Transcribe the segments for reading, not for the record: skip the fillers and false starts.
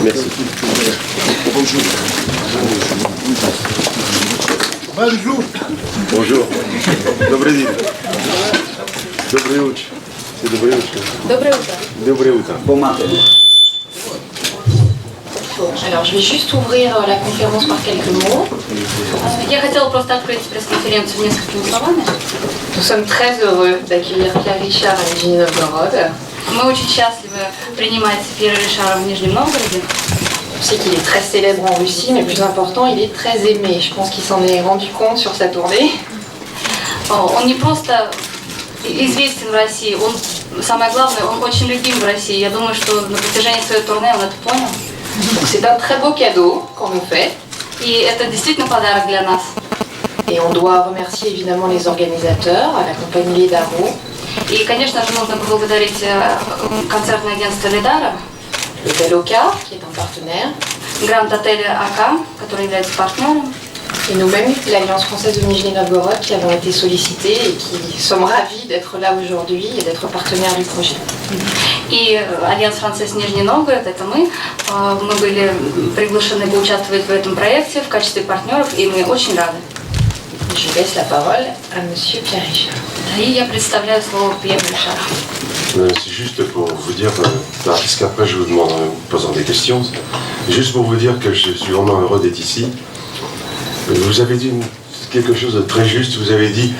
Merci. Bonjour. Bonjour. Bonjour. Добрый день. Доброе утро. C'est доброе утро. Доброе утро. Доброе утро. Bon matin. Alors, je vais juste ouvrir la conférence par quelques mots. Я хотела просто открыть пресс-конференцию несколькими словами. Nous sommes très heureux d'accueillir Pierre Richard à Nijni Novgorod. Мы очень счастливы принимать Пьера Ришара в Нижнем Новгороде. Je sais qu'il est très célèbre en Russie, mais plus important, il est très aimé. Je pense qu'il s'en est rendu compte sur sa tournée. Он не просто известен в России, он, самое главное, он очень любим в России. Я думаю, что на протяжении своей турне он это понял. C'est un très beau cadeau qu'on nous fait. И это действительно подарок для нас. Et on doit remercier évidemment les organisateurs, la compagnie Ledaro. И, конечно же, нужно поблагодарить концертное агентство Ледара, l'Hôtel Oka, qui est un partenaire, Grand Hotel Aka, который является партнером, et nous-mêmes, l'Alliance française de Nijni Novgorod, qui avons été sollicités et qui sommes ravis d'être là aujourd'hui et d'être partenaires du projet. И Альянс Францез Нижний Новгород, это мы были приглашены поучаствовать в этом проекте в качестве партнеров, и мы очень рады. Je laisse la parole à Monsieur Pierre Richard. И я представляю слово Pierre Richard. C'est juste pour vous dire, parce qu'après je vous demande en posant des questions, juste pour vous dire que je suis vraiment heureux d'être ici. Vous avez dit quelque chose de très juste, vous avez dit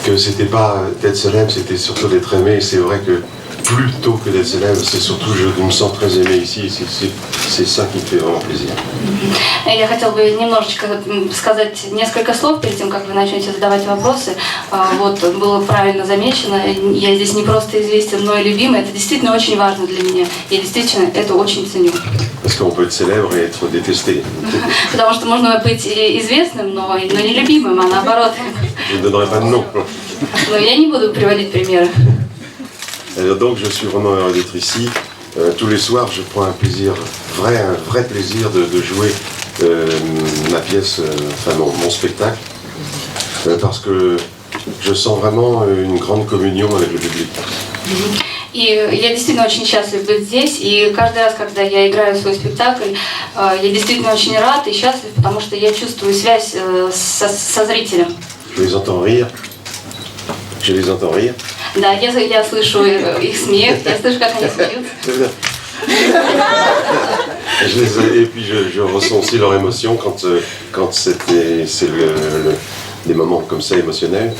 que c'était pas d'être célèbre, c'était surtout d'être aimé, et c'est vrai que plutôt que d'être célèbre, c'est surtout je me sens très aimé ici, c'est ça qui me fait vraiment plaisir. Я хотела бы немножечко сказать несколько слов перед тем, как вы начнете задавать вопросы. Вот, было правильно замечено, я здесь не просто известен, но и любимый. Это действительно очень важно для меня. Я действительно это очень ценю. Parce qu'on peut être célèbre et être détesté. Потому что можно быть известным, но не любимым, а наоборот. Je ne donnerai pas de nom. Но я не буду приводить примеры. Donc je suis vraiment heureux d'être ici. Tous les soirs, je prends un plaisir, un vrai plaisir de jouer ma pièce, enfin mon spectacle, parce que je sens vraiment une grande communion avec le public. И я действительно очень счастлив быть здесь, и каждый раз, когда я играю свой спектакль, я действительно очень рад и счастлив, потому что я чувствую связь со зрителем. Je les entends rire. Je les entends rire. Да, я слышу их смех, я слышу, как они смеются. Et puis je ressens aussi leur émotion quand c'est des moments comme ça émotionnels.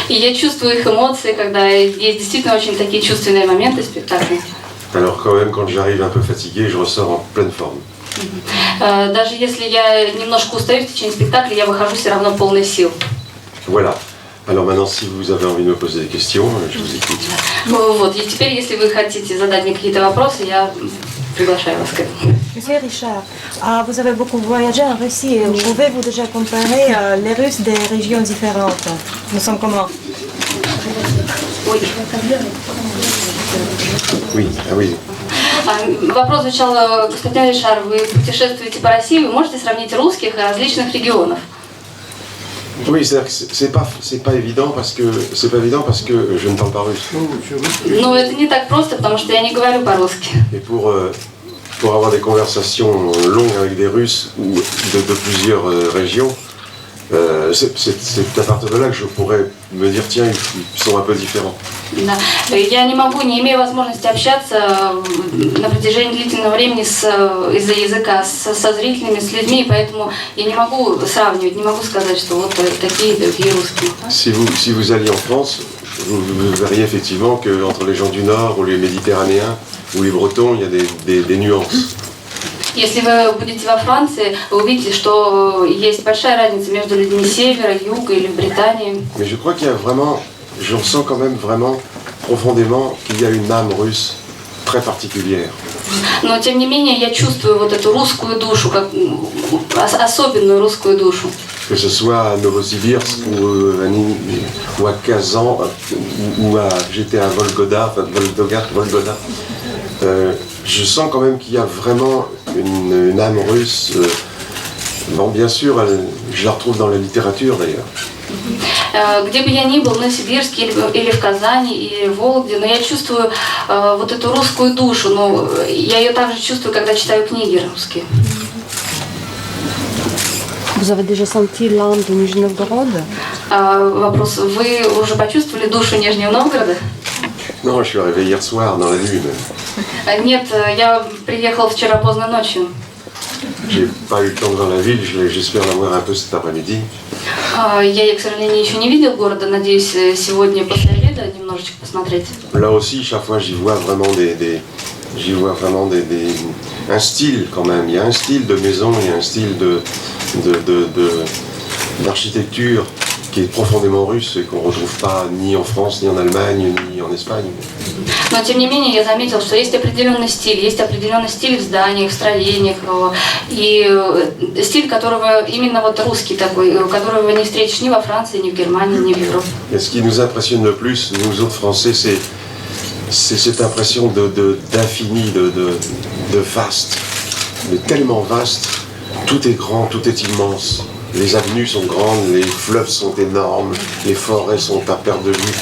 И я чувствую их эмоции, когда есть действительно очень такие чувственные моменты в спектакле. Alors quand même, quand j'arrive un peu fatigué, je ressors en pleine forme. Даже если я немножко устаю в течение спектакля, я выхожу все равно полной сил. Voilà. Alors maintenant, si vous avez envie de me poser des questions, je vous écoute. Вот, и теперь, если вы хотите задать мне какие-то вопросы, я приглашаю вас к этому. Monsieur Richard, vous avez beaucoup voyagé en Russie. Pouvez-vous déjà comparer les Russes des régions différentes? Nous sommes comment? Oui, ah oui. Вопрос звучал, господин Ришар, вы путешествуете по России, вы можете сравнить русских и различных регионов? Oui, c'est pas évident parce que je ne parle pas russe. Но это не так просто, потому что я не говорю по-русски. Et pour avoir des conversations longues avec des Russes ou de plusieurs régions, c'est à partir de là que je pourrais me dire tiens, ils sont un peu différents. Да. Я не могу, не имею возможности общаться на протяжении длительного времени из-за языка со зрителями, с людьми, поэтому я не могу сравнивать, не могу сказать, что вот такие русские. Si vous alliez en France, vous verriez effectivement qu'entre les gens du Nord ou les Méditerranéens ou les Bretons, il y a des nuances. Если вы будете во Франции, вы увидите, что есть большая разница между людьми севера, юга или Британии. Mais je crois qu'il y a vraiment, je ressens quand même vraiment profondément qu'il y a une âme russe très particulière. Но тем не менее я чувствую вот эту русскую душу, как особенную русскую душу. Que ce soit à Novosibirsk ou à Kazan ou j'étais à Volgoda, Volgoda. Je sens quand même qu'il y a vraiment une âme russe. Bon, bien sûr, je la retrouve dans la littérature d'ailleurs. Где бы я ни был, в Новосибирске или в Казани, или в Вологде, но я чувствую вот эту русскую душу, но я ее также чувствую, когда читаю книги русские. Vous avez déjà senti l'âme de Nizhny Novgorod? Вопрос, вы уже почувствовали душу Нижнего Новгорода? Non, je suis arrivé hier soir dans la nuit même. Нет, я приехал вчера поздно ночью. J'ai pas eu le temps de voir la ville, j'espère la voir un peu cet après-midi. Я, к сожалению, еще не видел города, надеюсь, сегодня после обеда немножечко посмотреть. Là aussi, chaque fois, j'y vois vraiment un style quand même. Il y a un style de maison, il y a un style d'architecture qui est profondément russe et qu'on ne retrouve pas ni en France, ni en Allemagne, ni en Espagne. Но, тем не менее, я заметил, что есть определенный стиль в зданиях, в строениях, и стиль, которого именно вот русский такой, которого не встретишь ни во Франции, ни в Германии, ни в Европе. Et ce qui nous impressionne le plus, nous autres Français, c'est cette impression d'infini, de vaste, de tellement vaste. Tout est grand, tout est immense. Les avenues sont grandes, les fleuves sont énormes, les forêts sont à perte de vue.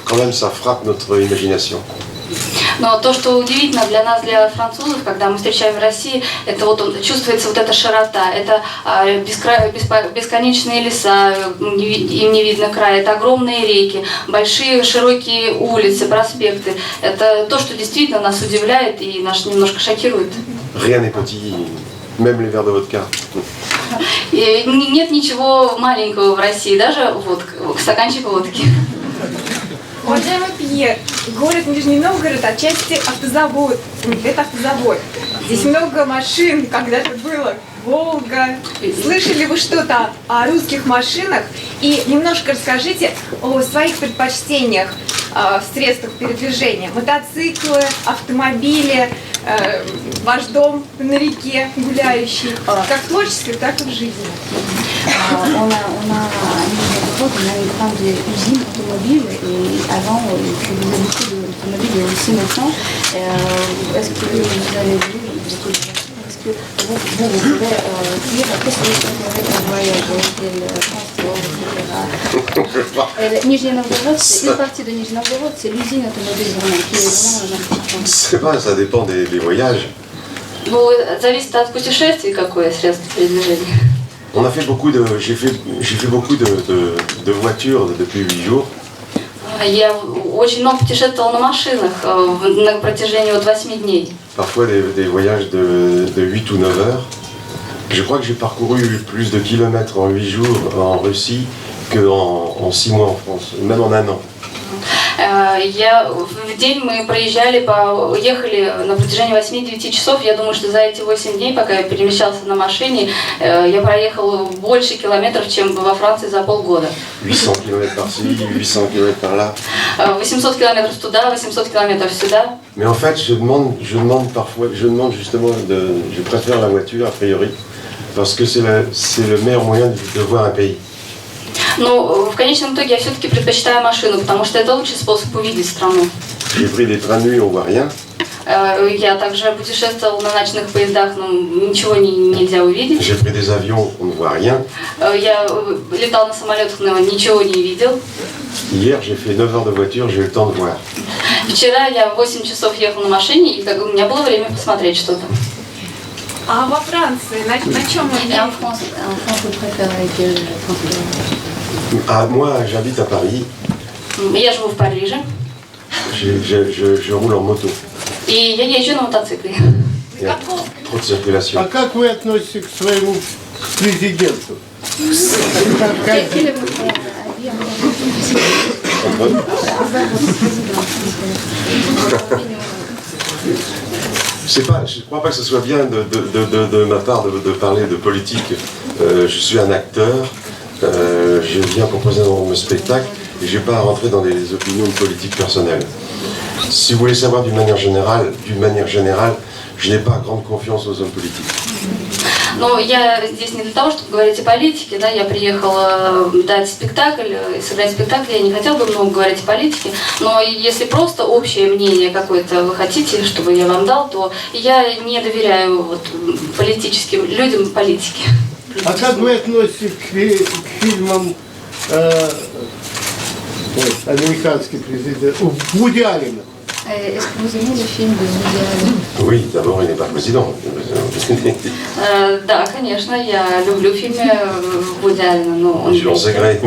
Quand même, ça frappe notre imagination. Но то, что удивительно для нас, для французов, когда мы встречаем в России, это вот чувствуется вот эта широта, это бесконечные леса, им не видно края, это огромные реки, большие широкие улицы, проспекты. Это то, что действительно нас удивляет и нас немножко шокирует. Rien n'est petit, même les verres de vodka. И нет ничего маленького в России, даже водка, стаканчик водки. Уважаемый Пьер, город Нижний Новгород отчасти автозавод. Это автозавод. Здесь много машин, когда-то было Волга. Слышали вы что-то о русских машинах? И немножко расскажите о своих предпочтениях в средствах передвижения. Мотоциклы, автомобили, ваш дом на реке гуляющий. Как в творчестве, так и в жизни. On a une grande usine automobile et avant, je faisais beaucoup d'automobiles et aussi maintenant. Est-ce que vous avez vu, est-ce que vous pouvez dire qu'est-ce que vous préférez pour voyager, quel transport, etc. Nizhny Novgorod, c'est une partie de Nizhny Novgorod, c'est l'usine automobile vraiment, qui est vraiment importante. C'est pas, ça dépend des voyages. Зависит от путешествий, какое средство передвижения. On a fait beaucoup j'ai fait beaucoup de voitures depuis 8 jours. Я очень много путешествовала на машинах на протяжении 8 дней. Parfois des voyages de 8 ou 9 heures. Je crois que j'ai parcouru plus de kilomètres en 8 jours en Russie qu'en 6 mois en France, même en un an. В день мы ехали на протяжении 8-9 часов. Я думаю, что за эти 8 дней, пока я перемещался на машине, я проехал больше километров, чем во Франции за полгода. 800 киломètres par-ci, 800 киломètres par-là. 800 километров туда, 800 километров сюда. Mais en fait, je demande justement je préfère la voiture a priori, parce que c'est le meilleur moyen de voir un pays. Но в конечном итоге я все-таки предпочитаю машину, потому что это лучший способ увидеть страну. J'ai pris des trains de nuit, on voit rien. Я также путешествовал на ночных поездах, но ничего нельзя увидеть. J'ai pris des avions, on ne voit rien. Я летал на самолетах, но ничего не видел. Hier, j'ai fait 9 heures de voiture, j'ai eu le temps de voir. Вчера я 8 часов ехал на машине, и у меня было время посмотреть что-то. А во Франции на чем вы? En France, vous préférez quel transport? Ah, moi, j'habite à Paris. Я живу в Париже. Je roule en moto. И я езжу на мотоцикле. Il y a trop de circulation. А как вы относитесь к своему президенту? Quel est votre avis Je ne crois pas que ce soit bien de ma part de parler de politique. Je suis un acteur, je viens pour présenter mon spectacle et je n'ai pas à rentrer dans des opinions politiques personnelles. Si vous voulez savoir d'une manière générale, je n'ai pas grande confiance aux hommes politiques. Но я здесь не для того, чтобы говорить о политике, да, я приехала дать спектакль, сыграть спектакль, я не хотела бы много говорить о политике, но если просто общее мнение какое-то вы хотите, чтобы я вам дал, то я не доверяю политическим людям политике. А как вы относитесь к фильмам американский президент, Вуди Аллена? Est-ce que vous aimez les films de Woody Allen? Oui, d'abord, il n'est pas président. Да, конечно, я люблю фильмы Вуди Аллена, но он J'en sais gré.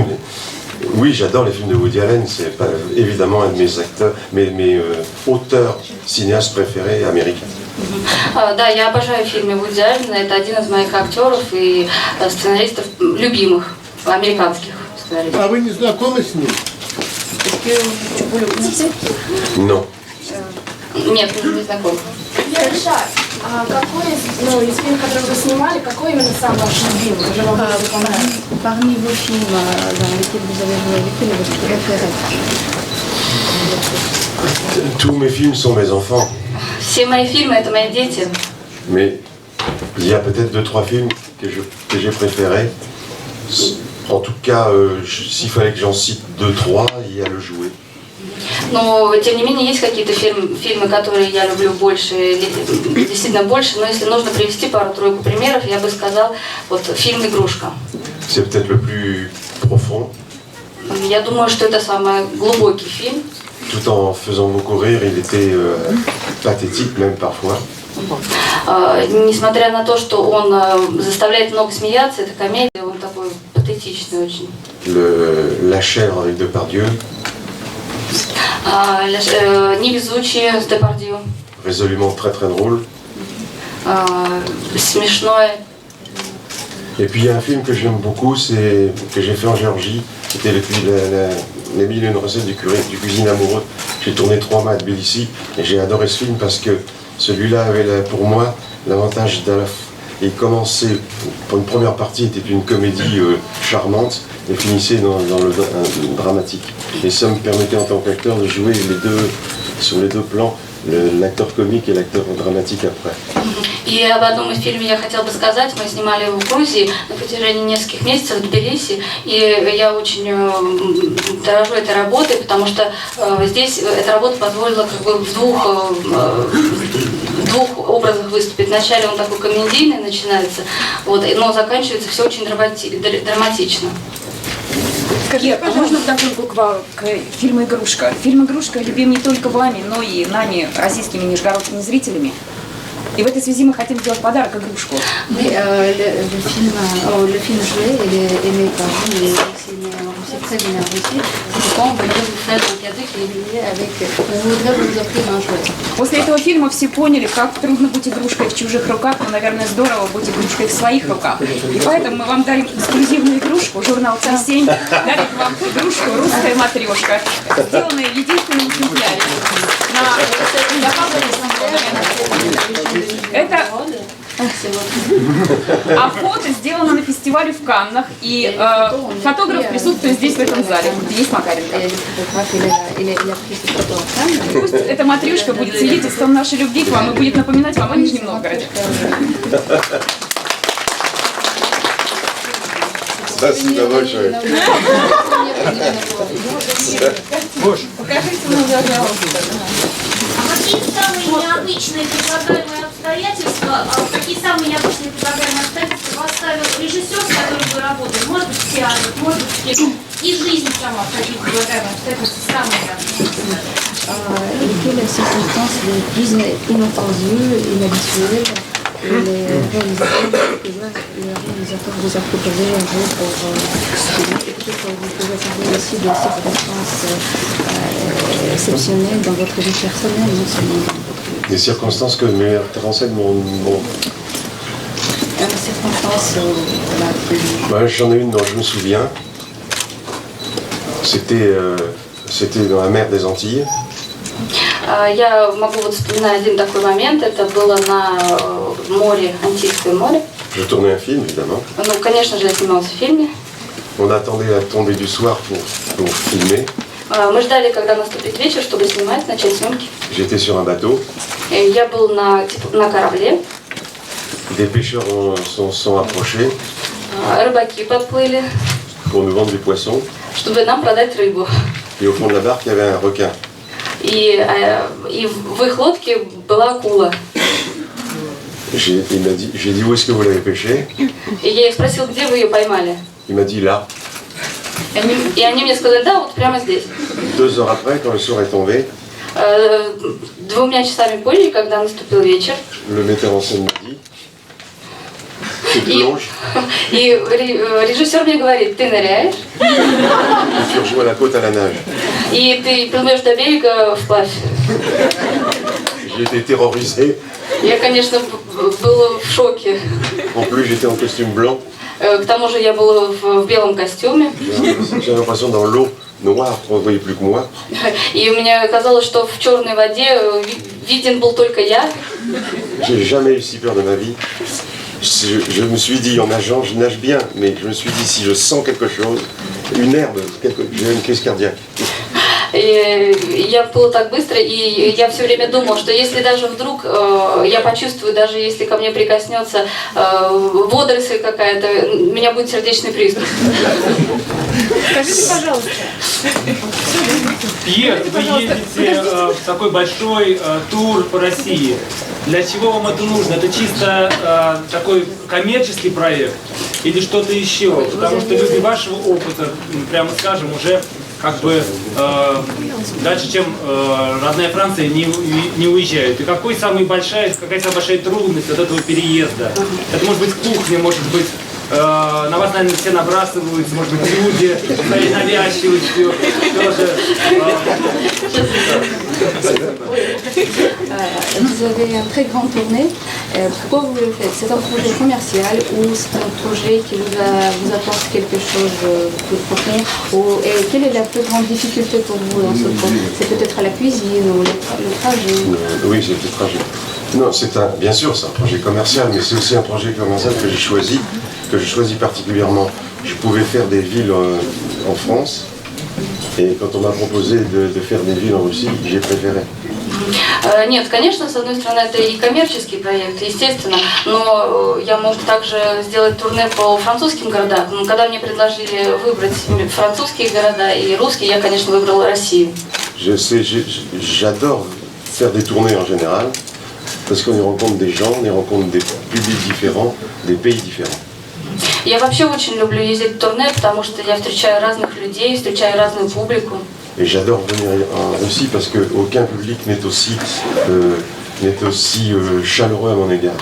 Oui, j'adore les films de Woody Allen. C'est évidemment un de mes acteurs, mes auteurs, cinéastes préférés américains. Да, я обожаю фильмы Вуди Аллена, это один из моих актеров и сценаристов любимых, американских сценаристов. А вы не знакомы с ним? Non. Нет, не знаком. Яша, а какой из фильмов, который вы снимали, какой именно сам ваш любимый? Уже вам больше понравился? Parmi vos films dans lesquels vous avez joué, lequel est votre préféré? Tous mes films sont mes enfants. Все мои фильмы это мои дети. Mais il y a peut-être 2-3 films que j'ai préférés. En tout cas, s'il fallait que j'en cite 2-3, il y a Le Jouet. Но, тем не менее, есть какие-то фильмы, которые я люблю больше, действительно больше, но если нужно привести пару-тройку примеров, я бы сказал, вот фильм «Игрушка». C'est peut-être le plus profond. Я думаю, что это самый глубокий фильм. Tout en faisant beaucoup rire, il était pathétique même parfois. Несмотря на то, что он заставляет много смеяться, это комедия, он такой патетичный очень. La chèvre avec Depardieu. Невезучие с Депардье. Résolument très très drôle. Смешное. Et puis il y a un film que j'aime beaucoup, que j'ai fait en Géorgie, c'était les 1001 recettes du cuisine amoureux. J'ai tourné 3 mois à Tbilissi et j'ai adoré ce film parce que celui-là avait pour moi l'avantage il commençait, pour une première partie, était une comédie charmante et finissait dans le dramatique. Et ça me permettait en tant qu'acteur de jouer sur les deux plans, l'acteur comique et l'acteur dramatique après. И об одном из фильмов я хотела бы сказать. Мы снимали его в Грузии на протяжении нескольких месяцев в Тбилиси. И я очень дорожу этой работой, потому что здесь эта работа позволила как бы в двух образах выступить. Вначале он такой комедийный начинается, вот, но заканчивается все очень драматично. Скажите, можно вдогонку к фильму «Игрушка»? Фильм «Игрушка» любим не только вами, но и нами, российскими нижегородскими зрителями. И в этой связи мы хотим сделать подарок «Игрушку». Oui, le film Jouet, il est aimé par vous, il est aussi très bien reçu. Pourquoi on voudrait vous faire un cadeau qui est lié avec... On voudrait vous offrir un jouet. После этого фильма все поняли, как трудно быть игрушкой в чужих руках, но, наверное, здорово быть игрушкой в своих руках. И поэтому мы вам дарим эксклюзивную игрушку. Журнал «Царь-7» дарит вам игрушку «Русская матрешка», сделанная в единственном экземпляре. Это... А фото сделано на фестивале в Каннах, и фотограф присутствует здесь, в этом зале. Есть Макаренко. Пусть эта матрешка будет свидетельством нашей любви к вам и будет напоминать вам о Нижнем Новгороде. Спасибо большое. Покажите нам, пожалуйста. Какие самые необычные предлагаемые обстоятельства, какие самые необычные предлагаемые обстоятельства поставил режиссер, с которым вы работали, может быть, в театре, может быть, в кино, и жизнь сама, какие предлагаемые обстоятельства самые необычные? Quelles circonstances les plus inattendues, inhabituelles, les réalisateurs vous ont proposé un jeu pour peut-être vous pouvez parler aussi des circonstances exceptionnelles dans votre vie personnelle, non seulement dans votre vie. Des circonstances que mes renseignes m'ont... Circonstances J'en ai une dont je me souviens. C'était dans la mer des Antilles. Я могу вот вспоминать один такой момент. Это было на море, Антильское море. Je tournais un film, évidemment. Ну, конечно же, я снималась в фильме. On attendait la tombée du soir pour filmer. Мы ждали, когда наступит вечер, чтобы снимать, начать съемки. J'étais sur un bateau. Я был на корабле. Des pêcheurs sont approchés Рыбаки подплыли, pour nous vendre du poisson. чтобы нам продать рыбу. Et au fond de la barque, il y avait un requin. И в их лодке была акула. J'ai dit où est-ce que vous l'avez pêché? И я их спросил, где вы ее поймали. Il m'a dit là. И они мне сказали, да, вот прямо здесь. 2 heures après, quand le soir est tombé, 2 часами позже, когда наступил вечер, le metteur en scène m'a dit, tu plonges, и режиссер мне говорит, ты ныряешь, et tu rejoins la côte à la nage. и ты плывешь до берега вплавь. J'ai été terrorisé. Я, конечно, была в шоке. En plus, j'étais en costume blanc. К тому же я была в белом костюме. J'ai l'impression dans l'eau noire, on ne voyait plus que moi. И мне казалось, что в черной воде виден был только я. J'ai jamais eu si peur de ma vie. Je me suis dit en nageant, je nage bien, mais je me suis dit si je sens quelque chose, une herbe, j'ai une crise cardiaque. И я плыла так быстро, и я все время думала, что если даже вдруг я почувствую, даже если ко мне прикоснется водоросль какая-то, у меня будет сердечный приступ. Скажите, пожалуйста. Пьер, вы ездите в такой большой тур по России. Для чего вам это нужно? Это чисто такой коммерческий проект или что-то еще? Потому что люди вашего опыта, прямо скажем, уже как бы дальше, чем родная Франция, не уезжают. И какая самая большая трудность от этого переезда? Это может быть кухня, может быть, на вас, наверное, все набрасываются, может быть, люди, своей навязчивостью, тоже. Vous avez un très grand tournée. Pourquoi vous le faites? C'est un projet commercial ou c'est un projet qui vous apporte quelque chose de profond? Et quelle est la plus grande difficulté pour vous dans ce projet? C'est peut-être la cuisine ou le trajet? Oui, c'est le trajet. Non, bien sûr, c'est un projet commercial, mais c'est aussi un projet commercial que je choisis particulièrement. Je pouvais faire des villes en France, et quand on m'a proposé de faire des villes en Russie, j'ai préféré. Нет, конечно, с одной стороны, это и коммерческий проект, естественно, но я мог также сделать турне по французским городам. Но когда мне предложили выбрать французские города и русские, я, конечно, выбрала Россию. J'adore faire des tournées en général, parce qu'on y rencontre des gens, on y rencontre des publics différents, des pays différents. Я вообще очень люблю ездить в турне, потому что я встречаю разных людей, встречаю разную публику. Et j'adore venir en Russie parce qu'aucun public n'est aussi chaleureux à mon égard.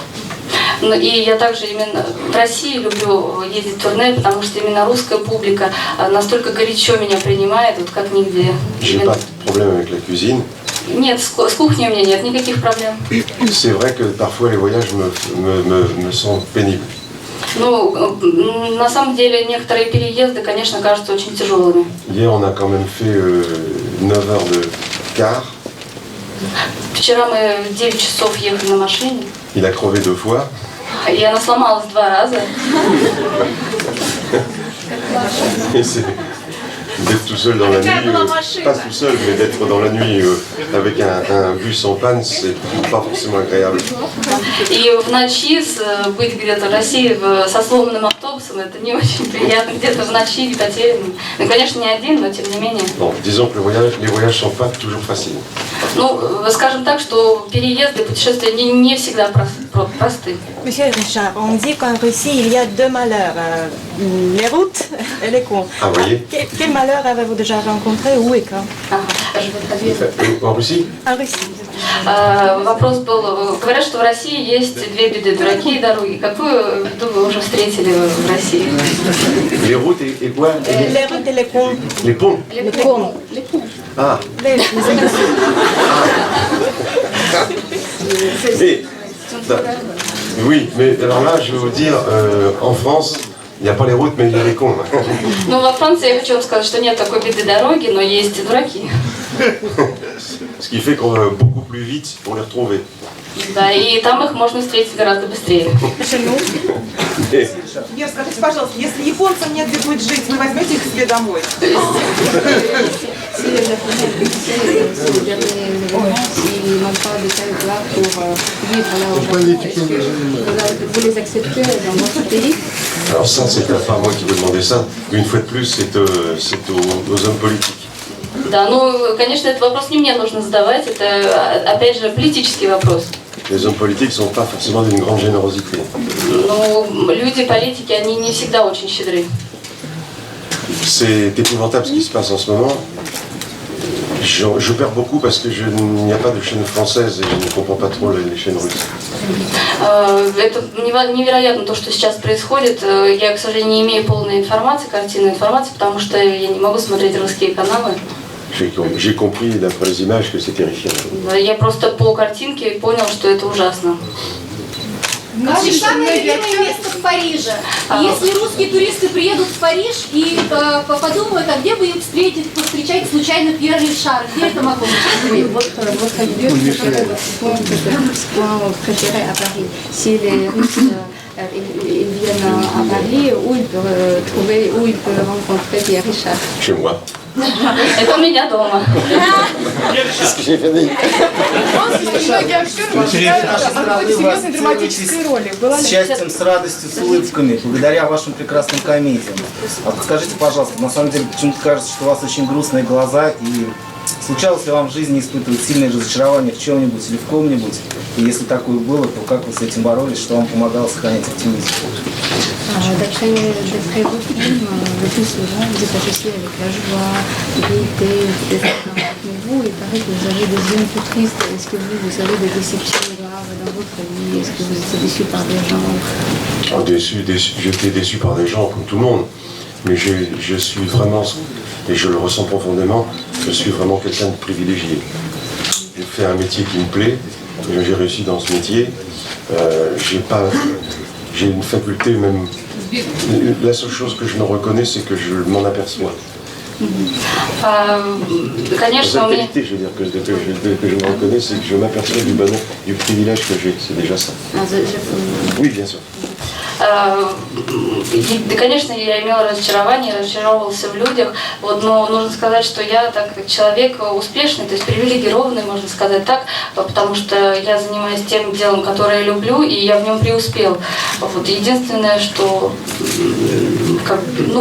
И я также именно в России люблю ездить в турне, потому что именно русская публика настолько горячо меня принимает, вот как нигде. J'ai pas de problème avec la cuisine. Нет, с кухней у меня нет никаких проблем. C'est vrai que parfois les voyages me sont pénibles. Ну, на самом деле, некоторые переезды, конечно, кажутся очень тяжелыми. Hier, on a quand même fait 9 heures de car. Вчера мы 9 часов ехали на машине. Il a crevé 2 fois. И она сломалась 2 раза. D'être tout seul dans la nuit, pas tout seul, mais d'être dans la nuit avec un bus en panne, c'est pas forcément agréable. И в ночи быть где-то в России со сломанным автобусом, это не очень приятно, где-то в ночи потерянным. Ну, конечно, не один, но тем не менее. Bon, disons que les voyages sont pas toujours faciles. Ну, скажем так, что переезды, путешествия не всегда просты. Monsieur Richard, on dit qu'en Russie, il y a 2 malheurs, les routes et les cons. Ah, vous voyez? Quel malheur avez-vous déjà rencontré, où et quand? En Russie? En Russie. Вопрос был, говорят, что в России есть 2 беды, дураки и дороги. Какую беду вы уже встретили в России? Les routes et quoi? Les routes et les ponts. Les ponts? Les ponts. Ah. Oui, mais alors là, je vais vous dire, en France, il n'y a pas les routes, mais il y a les cons. Ну, во Франции я хочу вам сказать, что нет такой беды дороги, но есть дураки. Ce qui fait qu'on va beaucoup plus vite pour les retrouver. Да, и там их можно встретить гораздо быстрее. Вер, скажите, пожалуйста, если японцам нет где будет жить, вы возьмете их к себе домой? Alors ça, c'est pas moi qui vous demandais ça. Une fois de plus, c'est aux hommes politiques. Да, ну, конечно, этот вопрос не мне нужно задавать, это, опять же, политический вопрос. Les hommes politiques ne sont pas forcément d'une grande générosité. Ну, люди, политики, они не всегда очень щедры. C'est épouvantable ce qui se passe en ce moment. Je perds beaucoup parce que il n'y a pas de chaîne française et je ne comprends pas trop les chaînes russes. Это невероятно то, что сейчас происходит. Я, к сожалению, не имею полной информации, картинной информации, потому что я не могу смотреть русские каналы. J'ai compris d'après les images que c'est terrifiant. Я просто по картинке понял, что это ужасно. Ваше самое любимое место в Париже. Если русские туристы приедут в Париж и подумают, а где бы их повстречать случайно Пьер Ришар, где это могло быть? Votre lieu préféré à Paris. Si les Russes ils viennent à Paris, où ils peuvent rencontrer Pierre Richard? Chez moi. Это у меня дома. Qu'est-ce que j'ai fait dire? Многие актеры мечтают о какой-то серьезной драматической роли. С счастьем, с радостью, с улыбками, благодаря вашим прекрасным комедиям. А подскажите, пожалуйста, на самом деле, почему-то кажется, что у вас очень грустные глаза, и случалось ли вам в жизни испытывать сильные разочарования в чем-нибудь или в ком-нибудь? И если такое было, то как вы с этим боролись, что вам помогало сохранять оптимизм? D'après votre film, le plus souvent, vous êtes associé avec la joie, la gaieté, des mais vous, il paraît que vous avez des yeux un peu tristes. Est-ce que vous avez des déceptions graves dans votre vie? Est-ce que vous êtes déçu par des gens? J'étais déçu par des gens, comme tout le monde. Mais je suis vraiment, et je le ressens profondément, je suis vraiment quelqu'un de privilégié. J'ai fait un métier qui me plaît, j'ai réussi dans ce métier. J'ai une faculté même. La seule chose que je me reconnais, c'est que je m'en aperçois. Конечно, La qualité, je veux dire, que je me reconnais, c'est que je m'aperçois du bonheur, du privilège que j'ai. C'est déjà ça. Oui, bien sûr. Да, конечно, я имела разочарование, разочаровывался в людях, вот, но нужно сказать, что я так как человек успешный, то есть привилегированный, можно сказать так, потому что я занимаюсь тем делом, которое я люблю, и я в нем преуспел. Вот, единственное, что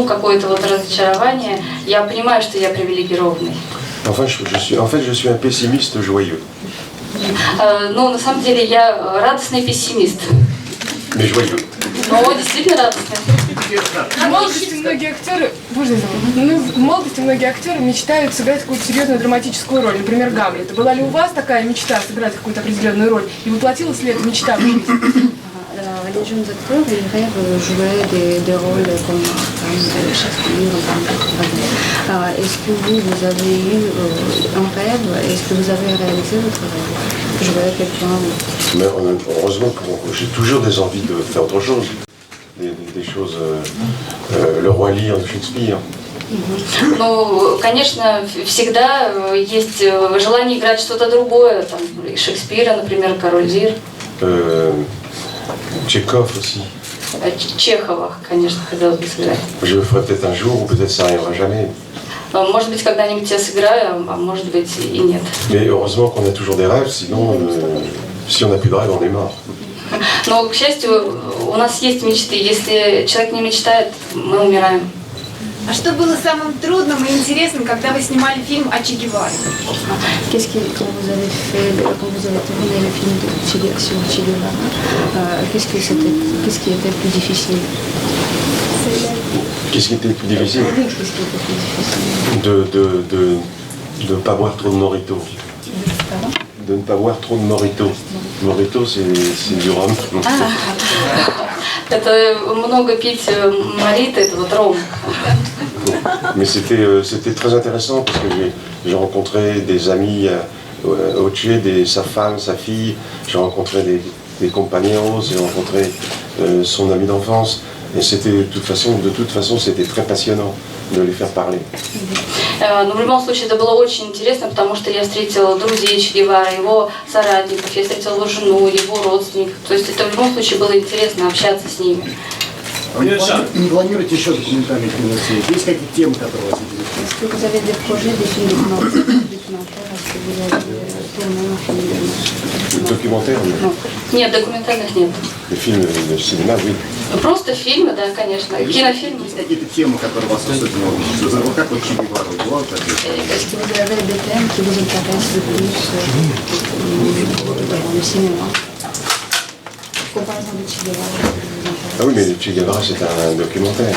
какое-то вот разочарование, я понимаю, что я привилегированный. Enfin, je suis un pessimiste joyeux. Ну, на самом деле, я радостный пессимист. Mais joyeux. Но действительно радостный. В молодости многие актеры мечтают сыграть какую-то серьезную драматическую роль, например, Гамлета. Была ли у вас такая мечта сыграть какую-то определенную роль? И воплотилась ли эта мечта в жизнь? Les jeunes acteurs, ils rêvent de jouer des rôles comme Shakespeare, est-ce que vous avez eu un rêve? Est-ce que vous avez réalisé votre rêve? Jouer quelqu'un? Mais heureusement, j'ai toujours des envies de faire autre chose. Des choses... le roi Lear de Shakespeare. Ну, конечно, всегда есть желание играть что-то другое, там, Шекспира, например, Король Лир. Tchekhov aussi. Чехова, конечно, хотелось бы сыграть. Je le ferai peut-être un jour, ou peut-être ça n'arrivera jamais. Может быть, когда-нибудь я сыграю, а может быть и нет. Mais heureusement qu'on a toujours des rêves, sinon, si on n'a plus de rêves, on est mort. Но, к счастью, у нас есть мечты. Если человек не мечтает, мы умираем. А что было самым трудным и интересным, когда вы снимали фильм о Че Геваре? Qu'est-ce que vous avez fait quand vous avez tourné le film sur Che Guevara? Qu'est-ce qui était plus difficile? Qu'est-ce qui était plus difficile? Qu'est-ce qui était plus difficile? De ne pas boire trop de morito. De ne pas boire trop de morito. Morito, c'est du rhum. Это много пить морито, это вот ром. Mais c'était très intéressant parce que j'ai rencontré des amis au Tché, sa femme, sa fille. J'ai rencontré des compagnons, j'ai rencontré son ami d'enfance. Et c'était de toute façon, c'était très passionnant de les faire parler. Но в любом случае это было очень интересно, потому что я встретила друзей Че Гевары, его соратников, я встретила его жену, его родственников. То есть это в любом случае было интересно общаться с ними. Не планируете еще документальные фильмы? Есть какие-то темы, которые вас интересуют? Est-ce que vous avez des projets, des films documentaires? documentaire, est-ce que vous avez tourné un film? Documentaire, Non. Нет, документальных нет. les films de cinéma, oui. Просто фильмы, да, конечно. Кинофильмы. Какие-то темы, которые вас особенно увлекают? Вот как вот Че Гевара, вот так. Est-ce que vous avez des thèmes qui vous intéressent le plus dans le cinéma? Comme par exemple le Che Guevara. Ah oui, mais le Che Guevara, c'est un documentaire.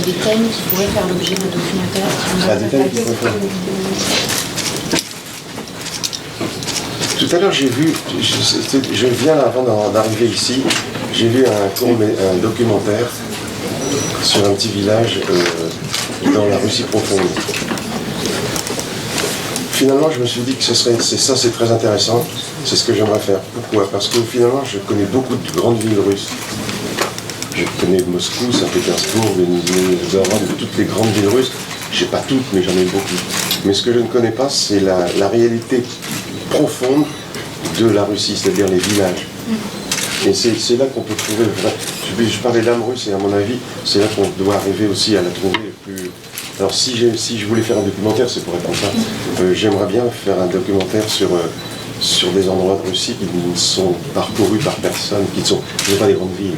Des thèmes qui pourraient faire l'objet de documentaires. Ah, des thèmes qui pourraient faire. Tout à l'heure, j'ai vu, je viens avant d'arriver ici, j'ai vu un documentaire sur un petit village dans la Russie profonde. Finalement, je me suis dit que c'est très intéressant, c'est ce que j'aimerais faire. Pourquoi? Parce que finalement, je connais beaucoup de grandes villes russes. Je connais Moscou, Saint-Pétersbourg, Novgorod, toutes les grandes villes russes. Je n'ai pas toutes, mais j'en ai beaucoup. Mais ce que je ne connais pas, c'est la réalité profonde de la Russie, c'est-à-dire les villages. Et c'est là qu'on peut trouver, je parlais d'âme russe et à mon avis, c'est là qu'on doit arriver aussi à la trouver plus... Alors si je voulais faire un documentaire, c'est pour répondre ça, j'aimerais bien faire un documentaire sur des endroits de Russie qui ne sont parcourus par personne, qui ne sont pas des grandes villes.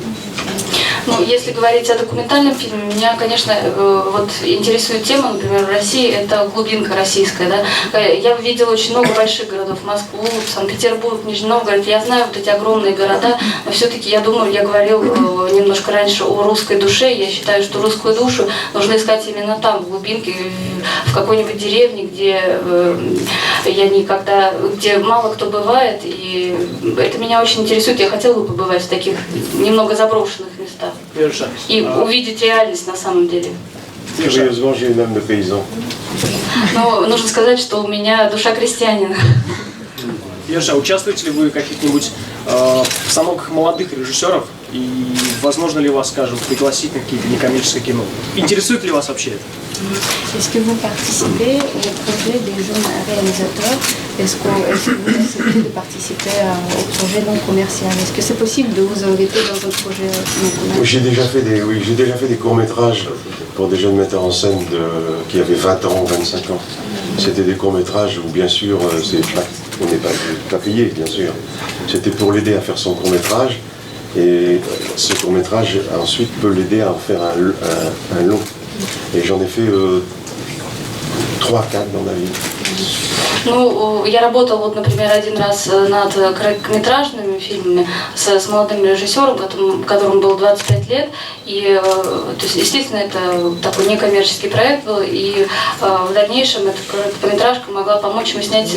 Ну, если говорить о документальном фильме, меня, конечно, вот интересует тема, например, в России, это глубинка российская, да. Я видела очень много больших городов, Москву, Санкт-Петербург, Нижний Новгород, я знаю вот эти огромные города, но все-таки, я думаю, я говорил немножко раньше о русской душе, я считаю, что русскую душу нужно искать именно там, в глубинке, в какой-нибудь деревне, где где мало кто бывает, и это меня очень интересует, я хотела бы побывать в таких немного заброшенных местах. И увидеть реальность на самом деле. Curieusement, j'ai une âme de paysan. Но нужно сказать, что у меня душа крестьянина. Ержа, участвуете ли вы в каких-нибудь постановках молодых режиссеров? И возможно ли вас, скажем, пригласить на какие-то некоммерческие кино? Интересует ли вас вообще это? Est-ce que vous participez au projet des jeunes réalisateurs? Est-ce que vous acceptez de participer au projet non commercial? Est-ce que c'est possible de vous inviter dans un projet non commercial? J'ai déjà fait des courts-métrages pour des jeunes metteurs en scène qui avaient 20 ans ou 25 ans. C'était des courts-métrages où, bien sûr, on n'est pas payé, bien sûr. C'était pour l'aider à faire son court-métrage. Et ce court-métrage, ensuite, peut l'aider à en faire un long. Et j'en ai fait 3-4 dans ma vie. Ну, я работала, вот, например, один раз над короткометражными фильмами с молодым режиссером, которому было 25 лет. И, то есть, естественно, это такой некоммерческий проект был. И в дальнейшем эта короткометражка могла помочь ему снять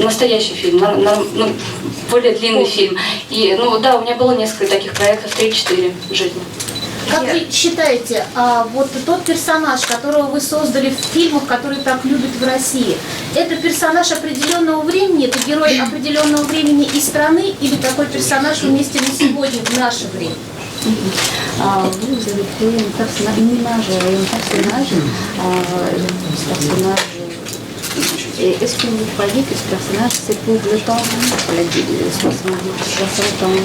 настоящий фильм, более длинный фильм. И, ну да, у меня было несколько таких проектов, 3-4 в жизни. Как вы считаете, вот тот персонаж, которого вы создали в фильмах, которые так любят в России, это персонаж определенного времени, это герой определенного времени и страны, или такой персонаж уместен и сегодня, в наше время? Vous avez créé une image et un personnage. Et est-ce que vous croyez que ce personnage, c'est pour le temps, 70, 60 ans,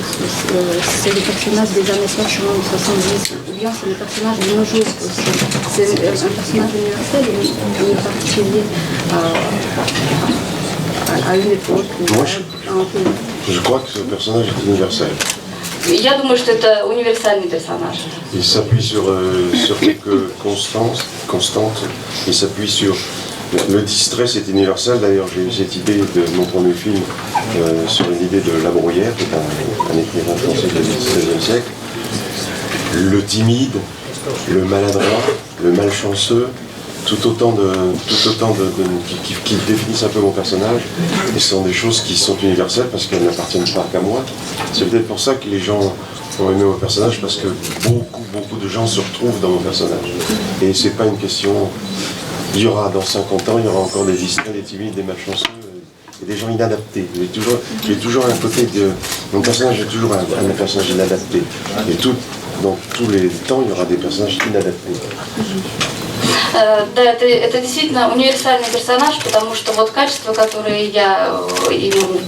c'est le personnage des années 60, 70, ou bien c'est le personnage de nos jours aussi? C'est un personnage universel ou particulier à une époque? Moi, je crois que ce personnage est universel. Я думаю, что это универсальный персонаж. Il s'appuie sur quelques constantes. Il s'appuie sur... Le distress est universel. D'ailleurs, j'ai eu cette idée de mon premier film sur une idée de La Bruyère, qui est un écrivain français du XVIe siècle. Le timide, le maladroit, le malchanceux, tout autant qui définissent un peu mon personnage. Et ce sont des choses qui sont universelles parce qu'elles n'appartiennent pas qu'à moi. C'est peut-être pour ça que les gens ont aimé mon personnage, parce que beaucoup de gens se retrouvent dans mon personnage. Et c'est pas une question... Il y aura dans 50 ans, il y aura encore des distraits, des timides, des malchanceux et des gens inadaptés. J'ai toujours un côté de... Mon personnage est toujours un personnage inadapté. Et dans tous les temps, il y aura des personnages inadaptés. Да, это действительно универсальный персонаж, потому что вот качества, которые я ему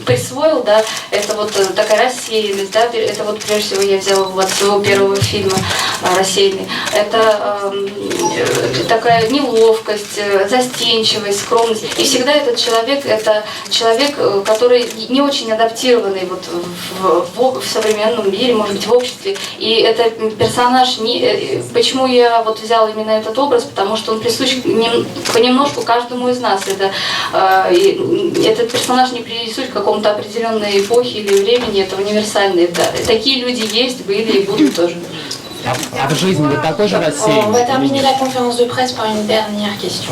присвоил, да, это вот такая рассеянность, да, это вот прежде всего я взяла от своего первого фильма «Рассеянный». Это такая неловкость, застенчивость, скромность. И всегда этот человек, это человек, который не очень адаптированный вот в современном мире, может быть, в обществе. И это персонаж, почему я вот взяла именно этот образ, потому что он присущ понемножку каждому из нас. Этот персонаж не присущ какому-то определенной эпохе или времени, это универсальный. Такие люди есть, были и будут тоже. А в жизни вы такой же рассеянный? On va terminer la conférence de presse par une dernière question.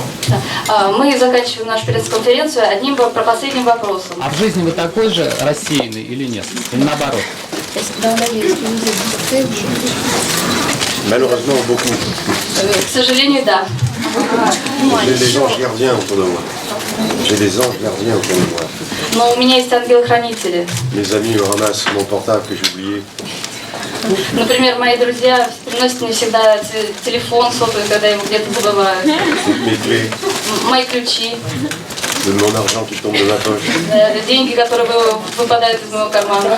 Мы заканчиваем нашу пресс-конференцию одним последним вопросом. А в жизни вы такой же рассеянный или нет? Или наоборот? Malheureusement, beaucoup. К сожалению, да. J'ai des anges gardiens autour de moi. J'ai des anges gardiens autour de moi. Но у меня есть ангелы-хранители. Mes amis me ramassent mon portable que j'ai oublié. Например, мои друзья приносят мне всегда телефон сотовый, когда я его где-то забываю. Mes clés, Мои ключи, de mon argent qui tombe de ma poche. деньги, которые выпадают из моего кармана.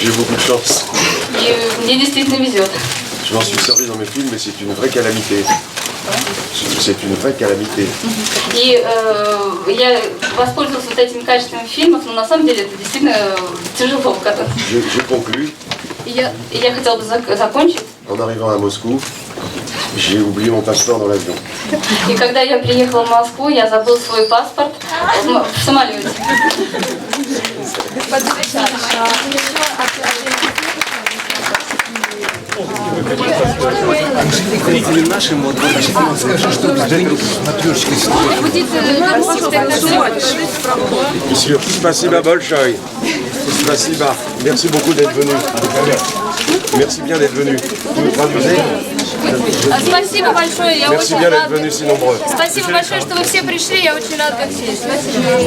J'ai beaucoup de chance. И мне действительно везет. Je m'en suis servi dans mes films, mais c'est une vraie calamité. C'est une vraie calamité. И я воспользовалась вот этими качествами фильмов, но на самом деле это действительно тяжело. J'ai conclu. И я хотела бы закончить. En arrivant à Moscou, j'ai oublié mon passeport dans l'avion. И когда я приехала в Москву, я забыл свой паспорт в самолете. Зрители наши могут скажи, что Monsieur, спасибо большое. Спасибо. Merci beaucoup d'être venu. Merci bien d'être venu. Vous me traduisez? Спасибо большое, я Merci очень bien d'être рада. venus si nombreux. Спасибо большое, что вы все пришли, я очень рада всем. Спасибо.